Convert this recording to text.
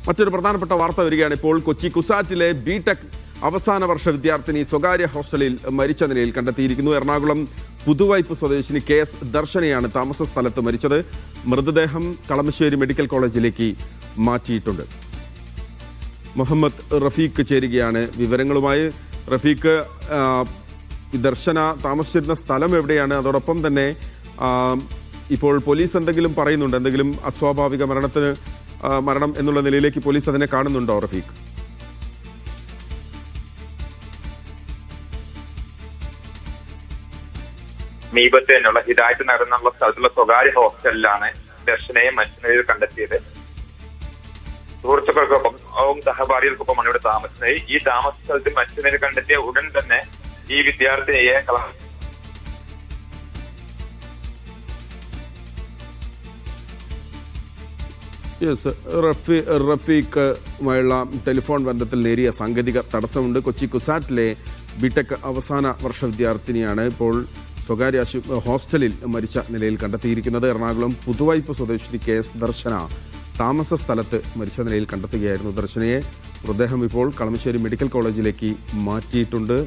മറ്റൊരു പ്രധാനപ്പെട്ട വാർത്ത വരികയാണ് ഇപ്പോൾ. കൊച്ചി കുസാറ്റിലെ ബിടെക് അവസാന വർഷ വിദ്യാർത്ഥിനി സ്വകാര്യ ഹോസ്റ്റലിൽ മരിച്ച നിലയിൽ കണ്ടെത്തിയിരിക്കുന്നു. എറണാകുളം പുതുവൈപ്പ് സ്വദേശിനി KS ദർശനയാണ് താമസ സ്ഥലത്ത് മരിച്ചത്. മൃതദേഹം കളമശ്ശേരി മെഡിക്കൽ കോളേജിലേക്ക് മാറ്റിയിട്ടുണ്ട്. മുഹമ്മദ് റഫീഖ് ചേരുകയാണ് വിവരങ്ങളുമായി. റഫീഖ്, ദർശന താമസിച്ചിരുന്ന സ്ഥലം എവിടെയാണ്? അതോടൊപ്പം തന്നെ ഇപ്പോൾ പോലീസ് എന്തെങ്കിലും പറയുന്നുണ്ട്? എന്തെങ്കിലും അസ്വാഭാവിക മരണം എന്നുള്ള നിലയിലേക്ക് പോലീസ് അതിനെ കാണുന്നുണ്ടോ റഫീഖ്? സമീപത്ത് തന്നെയുള്ള ഹിദായത്ത് നഗറിനുള്ള സ്ഥലത്തുള്ള സ്വകാര്യ ഹോസ്റ്റലിലാണ് ദർശനയെ മരിച്ച നിലയിൽ കണ്ടെത്തിയത്. സുഹൃത്തുക്കൾക്കൊപ്പം സഹപാഠികൾക്കൊപ്പമാണ് ഇവിടെ താമസിച്ചത്. ഈ താമസ സ്ഥലത്ത് മരിച്ച നിലയിൽ കണ്ടെത്തിയ ഉടൻ തന്നെ ഈ വിദ്യാർത്ഥിനിയെ റഫീഖുമായുള്ള ടെലിഫോൺ ബന്ധത്തിൽ നേരിയ സാങ്കേതിക തടസ്സമുണ്ട്. കൊച്ചി കുസാറ്റിലെ ബിടെക് അവസാന വർഷ വിദ്യാർത്ഥിനിയാണ് ഇപ്പോൾ സ്വകാര്യ ഹോസ്റ്റലിൽ മരിച്ച നിലയിൽ കണ്ടെത്തിയിരിക്കുന്നത്. എറണാകുളം പുതുവൈപ്പ് സ്വദേശിനി KS ദർശന താമസ സ്ഥലത്ത് മരിച്ച നിലയിൽ കണ്ടെത്തുകയായിരുന്നു. ദർശനയെ മൃതദേഹം ഇപ്പോൾ കളമശ്ശേരി മെഡിക്കൽ കോളേജിലേക്ക് മാറ്റിയിട്ടുണ്ട്.